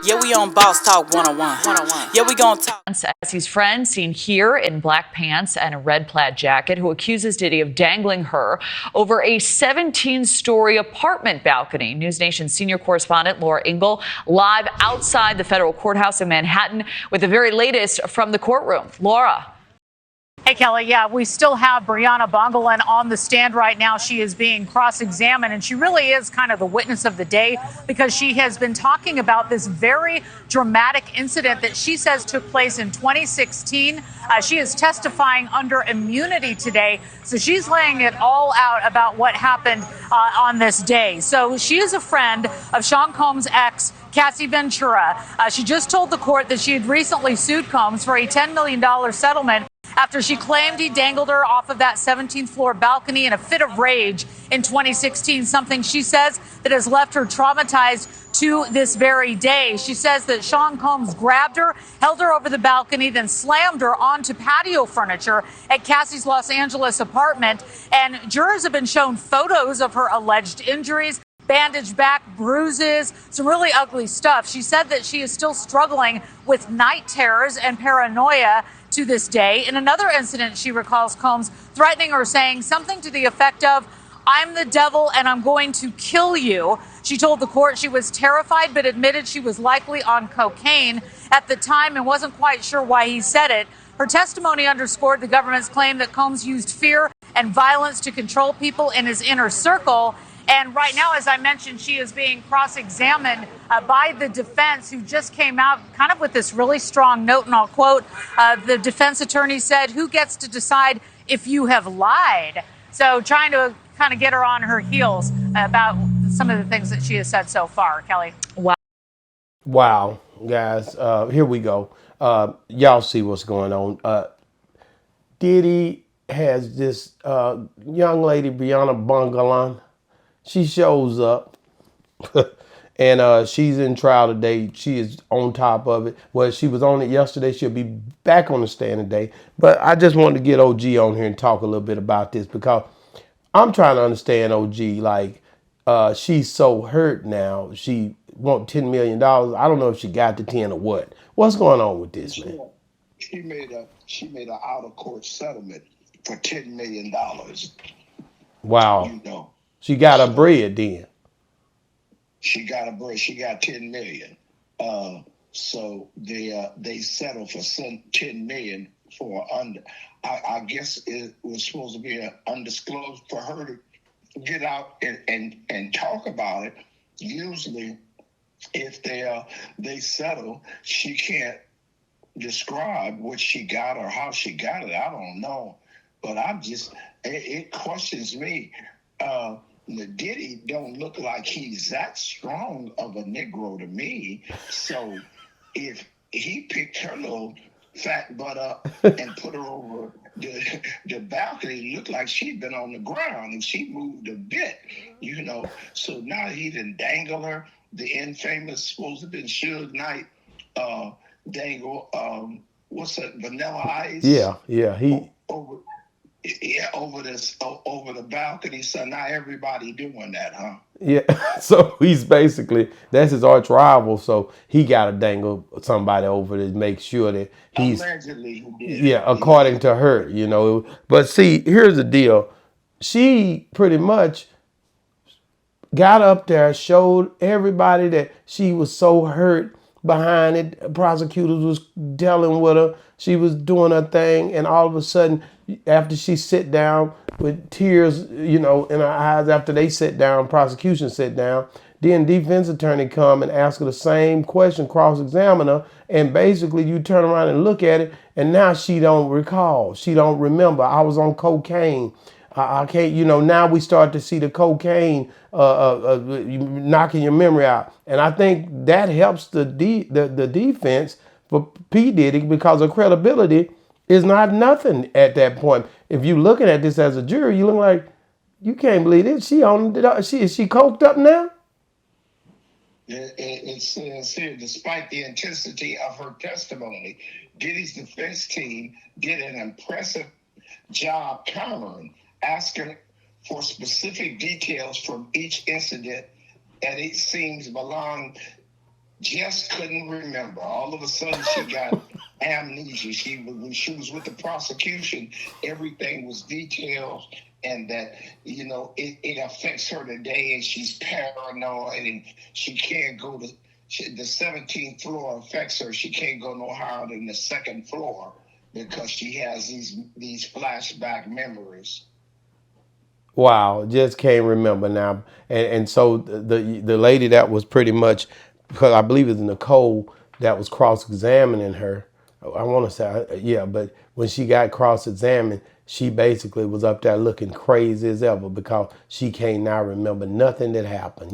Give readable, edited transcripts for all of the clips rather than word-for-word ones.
Yeah, we on Boss Talk 101. Yeah, we gonna talk. Essie's friend seen here in black pants and a red plaid jacket who accuses Diddy of dangling her over a 17-story apartment balcony. News Nation's senior correspondent Laura Ingle live outside the federal courthouse in Manhattan with the very latest from the courtroom. Laura. Hey, Kelly. Yeah, we still have Bryana on the stand right now. She is being cross-examined, and she really is kind of the witness of the day because she has been talking about this very dramatic incident that she says took place in 2016. She is testifying under immunity today, so she's laying it all out about what happened on this day. So she is a friend of Sean Combs' ex, Cassie Ventura. She just told the court that she had recently sued Combs for a $10 million settlement after she claimed he dangled her off of that 17th floor balcony in a fit of rage in 2016, something she says that has left her traumatized to this very day. She says that Sean Combs grabbed her, held her over the balcony, then slammed her onto patio furniture at Cassie's Los Angeles apartment. And jurors have been shown photos of her alleged injuries, bandaged back, bruises, some really ugly stuff. She said that she is still struggling with night terrors and paranoia to this day. In another incident, she recalls Combs threatening her, saying something to the effect of, "I'm the devil and I'm going to kill you." She told the court she was terrified, but admitted she was likely on cocaine at the time and wasn't quite sure why he said it. Her testimony underscored the government's claim that Combs used fear and violence to control people in his inner circle. And right now, as I mentioned, she is being cross-examined by the defense, who just came out kind of with this really strong note, and I'll quote, the defense attorney said, "Who gets to decide if you have lied?" So trying to kind of get her on her heels about some of the things that she has said so far. Kelly. Wow, guys, here we go. Y'all see what's going on. Diddy has this young lady, Bryana Bongalan. She shows up and she's in trial today. She is on top of it. Well, she was on it yesterday. She'll be back on the stand today. But I just wanted to get OG on here and talk a little bit about this because I'm trying to understand OG. Like, she's so hurt now. She wants $10 million. I don't know if she got the 10 or what. What's going on with this, man? She made an out of court settlement for $10 million. Wow. You know. She got her bread then. She got a bread. She got $10 million. So they settled for $10 million for under. I guess it was supposed to be undisclosed for her to get out and talk about it. Usually, if they settle, she can't describe what she got or how she got it. I don't know, but it questions me. Diddy don't look like he's that strong of a Negro to me. So if he picked her little fat butt up and put her over the balcony, looked like she'd been on the ground and she moved a bit, you know. So now he didn't dangle her. The infamous, supposed to have been Suge Knight, dangle, what's that, Vanilla Ice? Yeah. Over the balcony. So now everybody doing that, huh? Yeah. So he's basically, that's his arch rival. So he got to dangle somebody over to make sure that he's allegedly he did. Yeah, according to her, you know. But see, here's the deal. She pretty much got up there, showed everybody that she was so hurt behind it. Prosecutors was dealing with her. She was doing her thing, and all of a sudden, after she sit down with tears, you know, in her eyes, after they sit down, prosecution sit down, then defense attorney come and ask her the same question, cross-examine her, and basically you turn around and look at it, and now she don't recall. She don't remember. I was on cocaine. I can't, you know, now we start to see the cocaine knocking your memory out. And I think that helps the defense for P. Diddy because her credibility is not nothing at that point. If you're looking at this as a jury, you look like, you can't believe it. Is she coked up now? It says here, despite the intensity of her testimony, Diddy's defense team did an impressive job countering, asking for specific details from each incident, and it seems belonged just couldn't remember. All of a sudden, she got amnesia. When she was with the prosecution, everything was detailed, and that it affects her today, and she's paranoid, and she can't go to the 17th floor affects her. She can't go no higher than the second floor because she has these flashback memories. Wow, just can't remember now. And so the lady that was pretty much, because I believe it's Nicole that was cross-examining her. I want to say, yeah, but when she got cross-examined, she basically was up there looking crazy as ever because she can't now remember nothing that happened.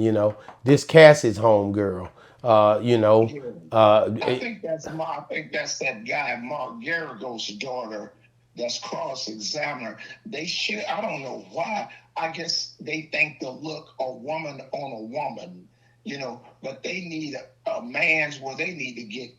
This Cassie's home girl. I think that's that guy Mark Garrigo's daughter. That's cross-examiner. I don't know why. I guess they think they'll look a woman on a woman, but they need a man's where they need to get,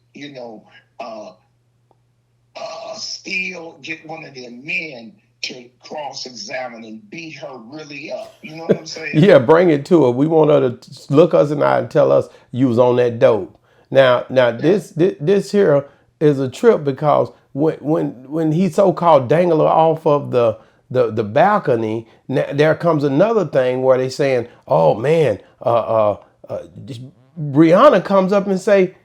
get one of their men to cross-examine and beat her really up. You know what I'm saying? Yeah, bring it to her. We want her to look us in the eye and tell us you was on that dope. Now this here is a trip because when he so-called dangled her off of the balcony, there comes another thing where they saying, oh man, Bryana comes up and say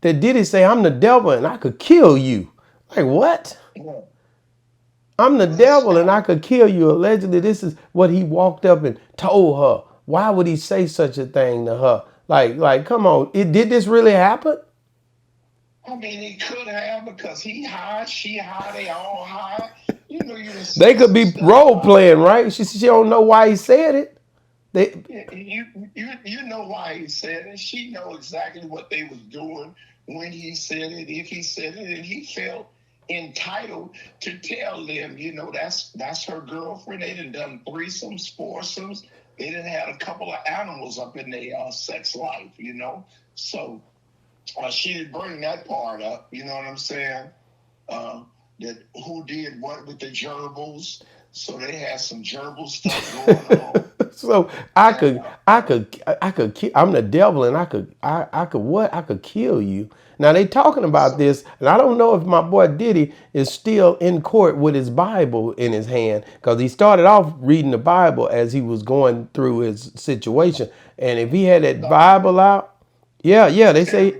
that Diddy say I'm the devil and I could kill you. Like what? Yeah. I'm the devil and I could kill you. Allegedly, this is what he walked up and told her. Why would he say such a thing to her? Like, come on. Did this really happen? I mean, it could have because he high, she high, they all high. They could be role playing, right? She don't know why he said it. You know why he said it. She know exactly what they was doing when he said it, if he said it, and he felt entitled to tell them, that's her girlfriend. They done threesomes, foursomes. They done had a couple of animals up in their sex life, So she didn't bring that part up. You know what I'm saying? That who did what with the gerbils. So they had some gerbil stuff going on. So I could, I'm the devil and I could kill you. Now they talking about this, and I don't know if my boy Diddy is still in court with his Bible in his hand, because he started off reading the Bible as he was going through his situation. And if he had that Bible out, they say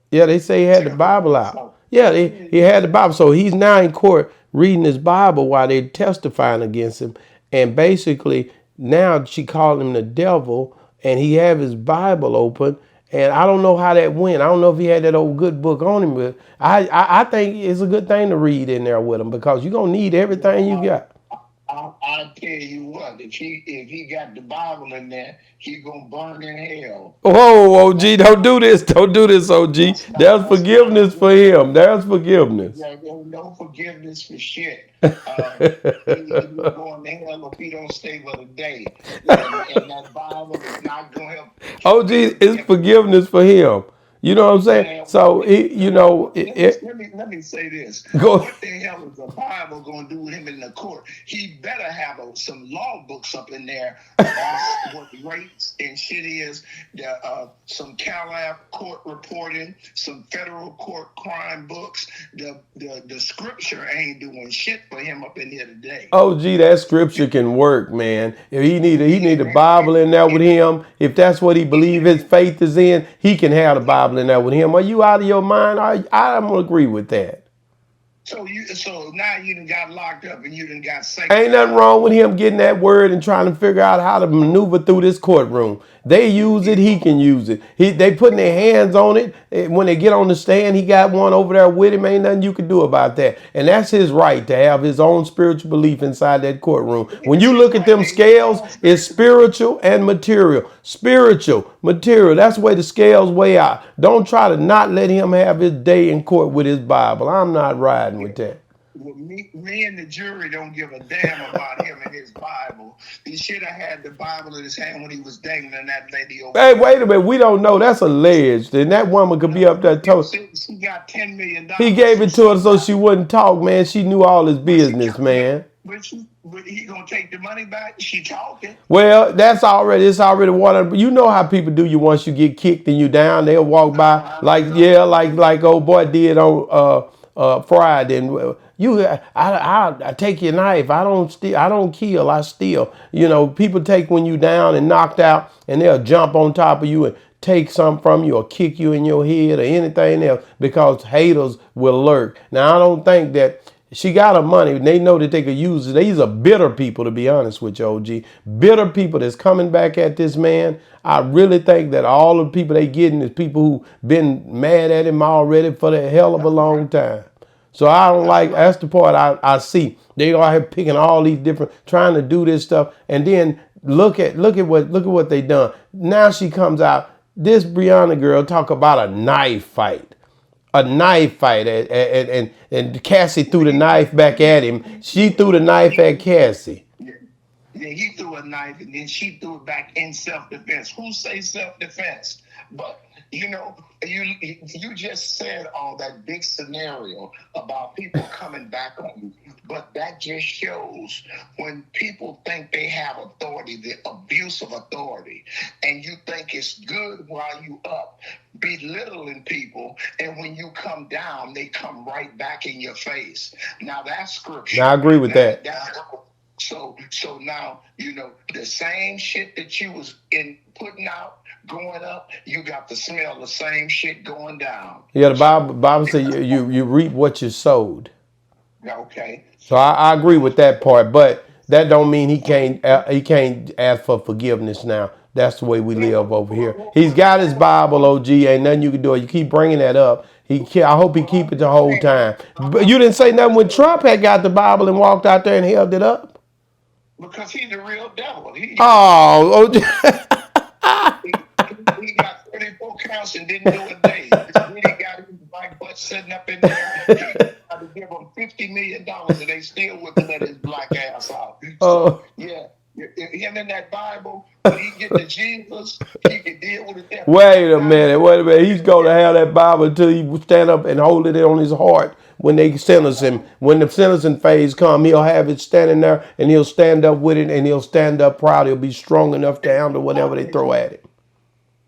he had the Bible out. Yeah, he had the Bible. So he's now in court reading his Bible while they're testifying against him. And basically now she called him the devil, and he have his Bible open. And I don't know how that went. I don't know if he had that old good book on him, but I think it's a good thing to read in there with him, because you're going to need everything you got. I'll tell you what, if he got the Bible in there, he gonna burn in hell. Oh, OG, don't do this. Don't do this, OG. There's forgiveness for him. There's forgiveness. Yeah, there's no forgiveness for shit. He's going to hell if he don't stay with a day. And that Bible is not going to help. OG, it's forgiveness for him. You know what I'm saying? So, let me say this. What the hell is the Bible going to do with him in the court? He better have some law books up in there about what rates and shit is. Some CalApp court reporting, some federal court crime books. The scripture ain't doing shit for him up in here today. OG, that scripture can work, man. If he need a Bible in there with him. If that's what he believes his faith is in, he can have the Bible in there with him. Are you out of your mind? I don't agree with that. So now you done got locked up and you done got sanctified. Ain't nothing wrong with him getting that word and trying to figure out how to maneuver through this courtroom. They use it, he can use it. They putting their hands on it. When they get on the stand, he got one over there with him. Ain't nothing you can do about that. And that's his right to have his own spiritual belief inside that courtroom. When you look at them scales, it's spiritual and material. Spiritual, material, that's the way the scales weigh out. Don't try to not let him have his day in court with his Bible. I'm not riding with that. Well, me and the jury don't give a damn about him and his Bible. He should have had the Bible in his hand when he was dangling that lady over. Hey, wait a minute. We don't know. That's alleged. And that woman could be up there talking. She got $10 million. He gave it to her so she wouldn't talk, man. She knew all his business, man. But But he gonna take the money back? She talking. Well, it's already water. You know how people do you once you get kicked and you down, they'll walk by like old boy did on Friday. And I take your knife. I don't steal. I don't kill. I steal. You know, people take when you down and knocked out, and they'll jump on top of you and take some from you or kick you in your head or anything else because haters will lurk. Now I don't think that. She got her money and they know that they could use it. These are bitter people, to be honest with you, OG. Bitter people that's coming back at this man. I really think that all the people they getting is people who been mad at him already for the hell of a long time. So I don't like, that's the part I see. They are here picking all these different, trying to do this stuff. And then look at what they done. Now she comes out, this Bryana girl talk about a knife fight. A knife fight, and Cassie threw the knife back at him. She threw the knife at Cassie. Yeah, he threw a knife and then she threw it back in self-defense. Who say self-defense? But you just said all that big scenario about people coming back on you. But that just shows when people think they have authority, the abuse of authority, and you think it's good while you up, belittling people, and when you come down, they come right back in your face. Now that's scripture. Now I agree with that. So now, you know, the same shit that you was putting out, going up, you got to smell the same shit going down. Yeah, the Bible says you reap what you sowed. Okay. So I agree with that part, but that don't mean he can't ask for forgiveness now. That's the way we live over here. He's got his Bible, OG. Ain't nothing you can do. You keep bringing that up. I hope he keep it the whole time. But you didn't say nothing when Trump had got the Bible and walked out there and held it up. Because he's the real devil. He got 34 counts and didn't do a day. He got his black butt sitting up in there. He tried to give him $50 million and they still wouldn't let his black ass out. So, yeah, him in that Bible, when he get to Jesus, he can deal with it. Wait a minute. He's going to have that Bible until he stand up and hold it on his heart. When they sentence him, when the sentencing phase come, he'll have it standing there and he'll stand up with it and he'll stand up proud. He'll be strong enough to handle whatever they throw at him.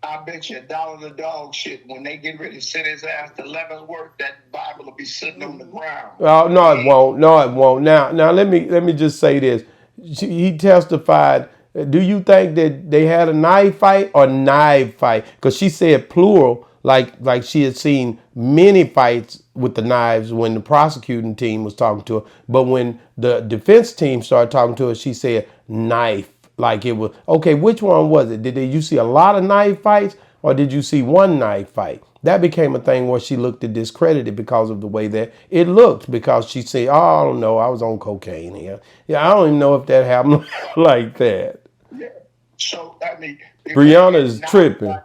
I bet you $1 the dog shit when they get ready to send his ass to Leavenworth, that Bible will be sitting on the ground. Oh, no, it won't. No, it won't. Now let me just say this. He testified. Do you think that they had a knife fight or knife fight? Because she said plural, like she had seen many fights with the knives when the prosecuting team was talking to her. But when the defense team started talking to her, she said knife. Like it was, okay, which one was it? Did you see a lot of knife fights or did you see one knife fight? That became a thing where she looked at discredited because of the way that it looked, because she said, oh, I don't know, I was on cocaine here. Yeah, I don't even know if that happened like that. Yeah. So, I mean, Bryana's tripping.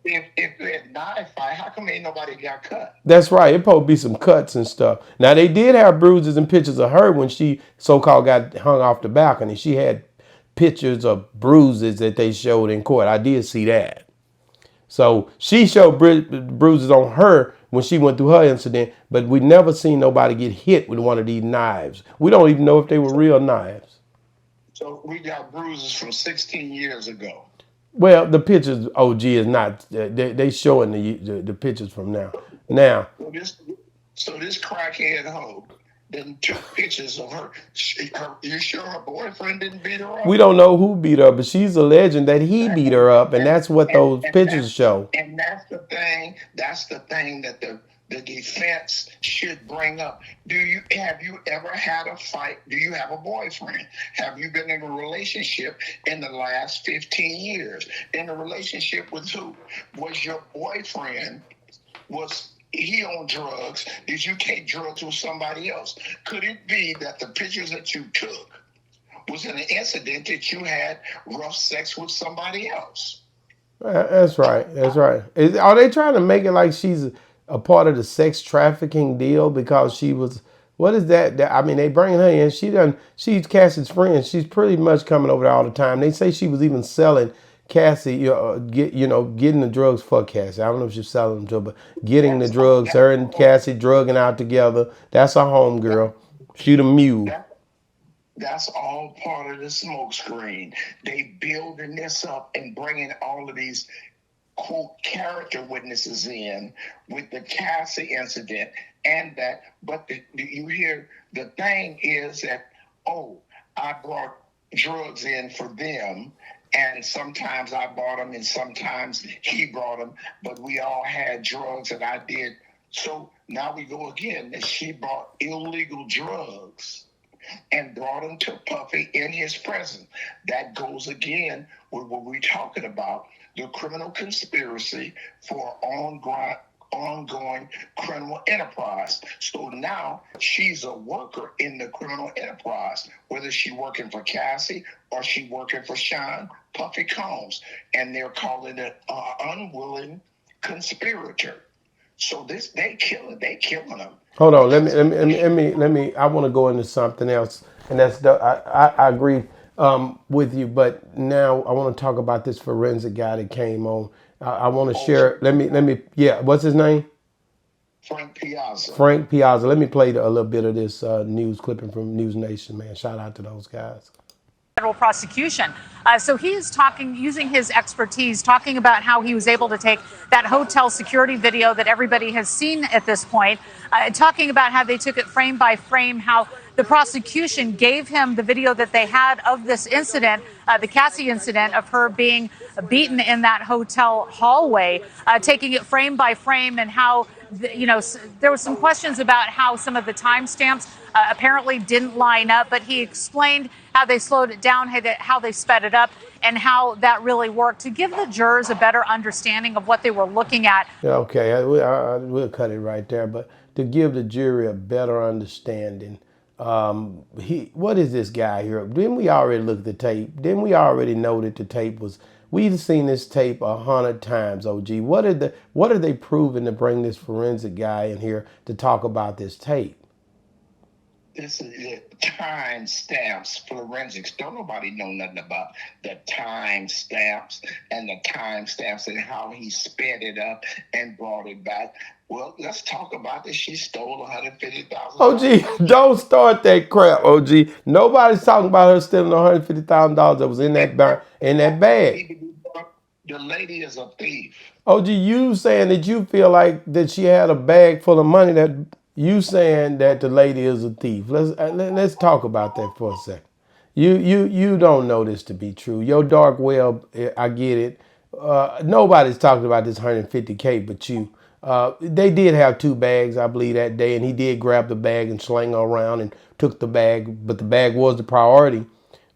If they had knife fight, how come ain't nobody got cut? That's right. It supposed to be some cuts and stuff. Now, they did have bruises and pictures of her when she so-called got hung off the balcony. She had pictures of bruises that they showed in court. I did see that. So she showed bruises on her when she went through her incident, but we never seen nobody get hit with one of these knives. We don't even know if they were real knives. So we got bruises from 16 years ago. Well, the pictures, OG, is not, they showing the pictures from now. Now. So this crackhead hoe then took pictures of her. You sure her boyfriend didn't beat her up? We don't know who beat her up, but she's alleging that he beat her up, and that's what those pictures show. And that's the thing. That's the thing that the defense should bring up. Have you ever had a fight? Do you have a boyfriend? Have you been in a relationship in the last 15 years? In a relationship with who? Was your boyfriend, was he on drugs? Did you take drugs with somebody else? Could it be that the pictures that you took was in an incident that you had rough sex with somebody else? That's right. That's right. Are they trying to make it like she's a part of the sex trafficking deal because she was? What is that? I mean, they bring her in. She's Cassie's friend. She's pretty much coming over there all the time. They say she was even selling Cassie, getting the drugs for Cassie. I don't know if she's selling them to her, but getting the drugs, her and Cassie drugging out together. That's her homegirl. She the mule. That's all part of the smoke screen. They building this up and bringing all of these quote character witnesses in with the Cassie incident and that. But you hear the thing is that, oh, I brought drugs in for them, and sometimes I bought them and sometimes he brought them, but we all had drugs and I did. So now we go again that she bought illegal drugs and brought him to Puffy in his presence. That goes again with what we're talking about, the criminal conspiracy for ongoing criminal enterprise. So now she's a worker in the criminal enterprise, whether she's working for Cassie or she working for Sean Puffy Combs, and they're calling it unwilling conspirator. So they killing them. Hold on, let me. I want to go into something else, and I agree with you, but now I want to talk about this forensic guy that came on. I want to share. Let me. Yeah, what's his name? Frank Piazza. Frank Piazza. Let me play a little bit of this news clipping from News Nation, man. Shout out to those guys. Federal prosecution. So he's talking, using his expertise, talking about how he was able to take that hotel security video that everybody has seen at this point, talking about how they took it frame by frame, how the prosecution gave him the video that they had of this incident, the Cassie incident of her being beaten in that hotel hallway, taking it frame by frame, and how, there were some questions about how some of the timestamps apparently didn't line up, but he explained how they slowed it down, how they sped it up, and how that really worked to give the jurors a better understanding of what they were looking at. Yeah, okay, we'll cut it right there, but to give the jury a better understanding, what is this guy here? Didn't we already look at the tape? Didn't we already know that the tape was? We've seen this tape 100 times, OG. What are they proving to bring this forensic guy in here to talk about this tape? This is time stamps, forensics. Don't nobody know nothing about the time stamps and how he sped it up and brought it back. Well, let's talk about this. She stole $150,000. OG, don't start that crap, OG. Nobody's talking about her stealing $150,000 that was in that bag. The lady is a thief. OG, you saying that you feel like that she had a bag full of money, that you saying that the lady is a thief. Let's talk about that for a second. You don't know this to be true. Your dark web, I get it. Nobody's talking about this $150K but you. They did have 2 bags, I believe, that day, and he did grab the bag and sling her around and took the bag, but the bag was the priority.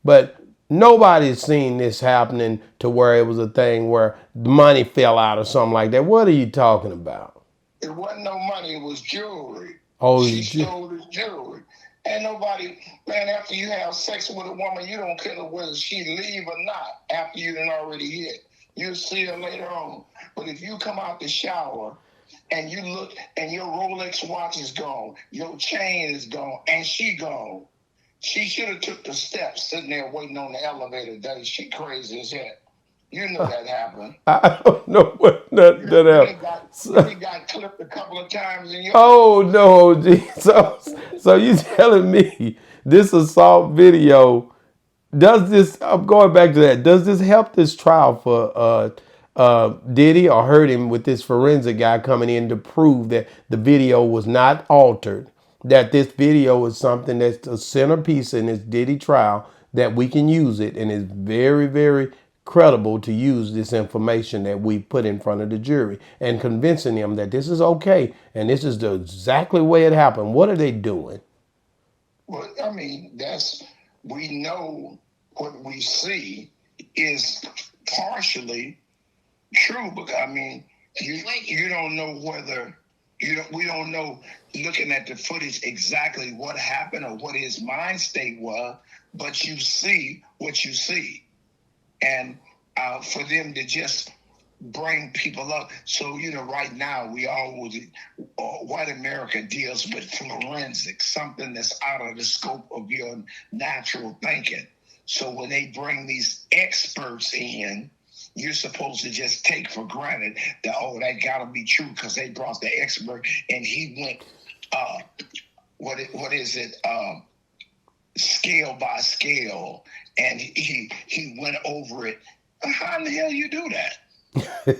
But nobody's seen this happening to where it was a thing where the money fell out or something like that. What are you talking about? It wasn't no money, it was jewelry. Oh, she stole his jewelry. And nobody, man, after you have sex with a woman, you don't care whether she leave or not after you done already hit. You'll see her later on. But if you come out the shower and you look and your Rolex watch is gone, your chain is gone, and she gone, she should have took the steps sitting there waiting on the elevator day. She crazy as hell. You know that happened. I don't know what that happened. You got clipped a couple of times in your. Oh no, OG. So you telling me this assault video, does this? I'm going back to that. Does this help this trial for Diddy, or hurt him with this forensic guy coming in to prove that the video was not altered? That this video is something that's a centerpiece in this Diddy trial, that we can use it, and is very, very credible to use this information that we put in front of the jury and convincing them that this is okay and this is the exactly way it happened. What are they doing? Well, I mean, we know what we see is partially true, but I mean, you don't know whether we don't know, looking at the footage, exactly what happened or what his mind state was, but you see what you see. And for them to just bring people up. So, right now white America deals with forensics, something that's out of the scope of your natural thinking. So when they bring these experts in, you're supposed to just take for granted that, that gotta be true because they brought the expert and he went, what is it? scale by scale, and he went over it. How in the hell you do that?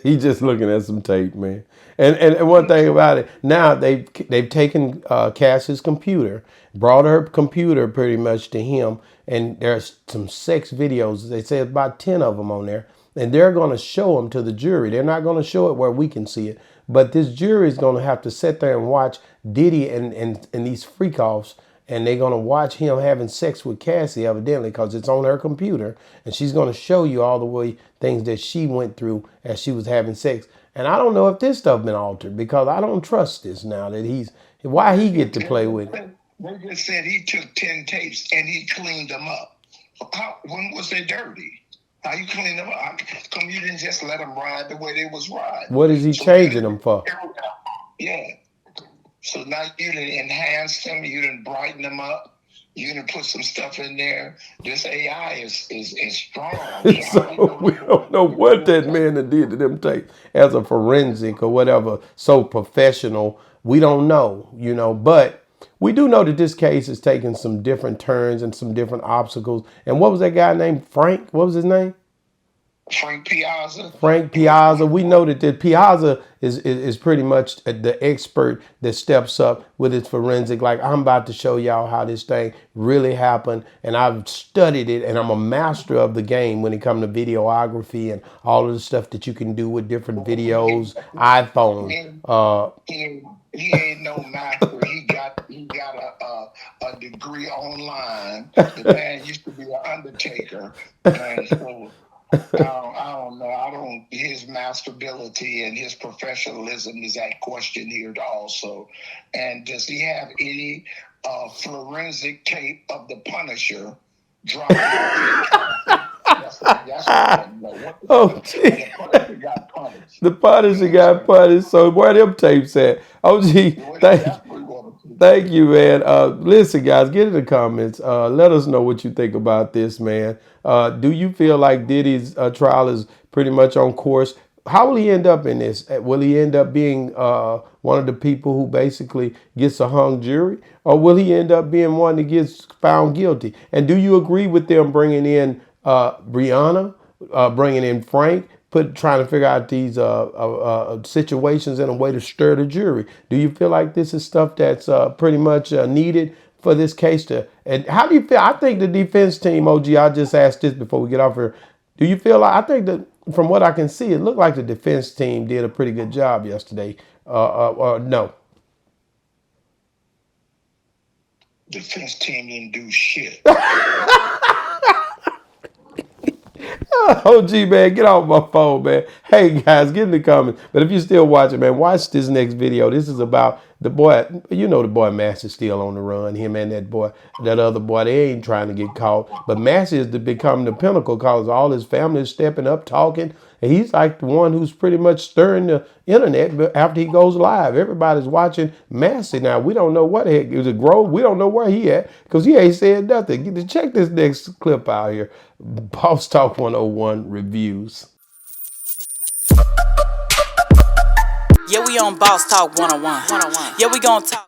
He just looking at some tape, man. And one thing about it, now they've taken Cassie's computer, brought her computer pretty much to him, and there's some sex videos. They say about 10 of them on there, and they're going to show them to the jury. They're not going to show it where we can see it, but this jury is going to have to sit there and watch Diddy and these freak-offs, and they're going to watch him having sex with Cassie, evidently, because it's on her computer. And she's going to show you all the way things that she went through as she was having sex. And I don't know if this stuff been altered, because I don't trust this now that why he get to play with it. They just said he took 10 tapes and he cleaned them up. When was they dirty? How you clean them up? How come you didn't just let them ride the way they was ride? What is he changing them for? Yeah. So now you done enhance them, you done brighten them up, you done put some stuff in there. This AI is strong. So we don't know what that man that did to them tapes as a forensic or whatever, so professional. We don't know, but we do know that this case is taking some different turns and some different obstacles. And what was that guy named Frank? What was his name? Frank Piazza. Frank Piazza. We know that Piazza is pretty much the expert that steps up with his forensic. Like, I'm about to show y'all how this thing really happened, and I've studied it, and I'm a master of the game when it comes to videography and all of the stuff that you can do with different videos, iPhone. He ain't no master. He got a degree online. The man used to be an undertaker, and so. I don't know. His masterability and his professionalism is at question here also. And does he have any forensic tape of the Punisher dropping? That's oh, gee. The Punisher got punished. So where them tapes at? Oh, gee. Thank you, man. Listen, guys, get in the comments. Let us know what you think about this, man. Do you feel like Diddy's trial is pretty much on course? How will he end up in this? Will he end up being one of the people who basically gets a hung jury? Or will he end up being one that gets found guilty? And do you agree with them bringing in Bryana, bringing in Frank, trying to figure out these situations in a way to stir the jury? Do you feel like this is stuff that's pretty much needed for this case and how do you feel? I think the defense team, OG, I just asked this before we get off here. Do you feel like, I think that from what I can see, it looked like the defense team did a pretty good job yesterday. No. Defense team didn't do shit. OG, man, get off my phone, man. Hey, guys, get in the comments. But if you're still watching, man, watch this next video. This is about the boy. The boy Massey's still on the run. Him and that other boy, they ain't trying to get caught. But Massey is to become the pinnacle because all his family is stepping up, talking. And he's like the one who's pretty much stirring the internet after he goes live. Everybody's watching Massey now. We don't know what the heck. It was a Grove. We don't know where he at because he ain't said nothing. Check this next clip out here. Boss Talk 101 reviews. Yeah, we on Boss Talk 101. Yeah, we gonna talk.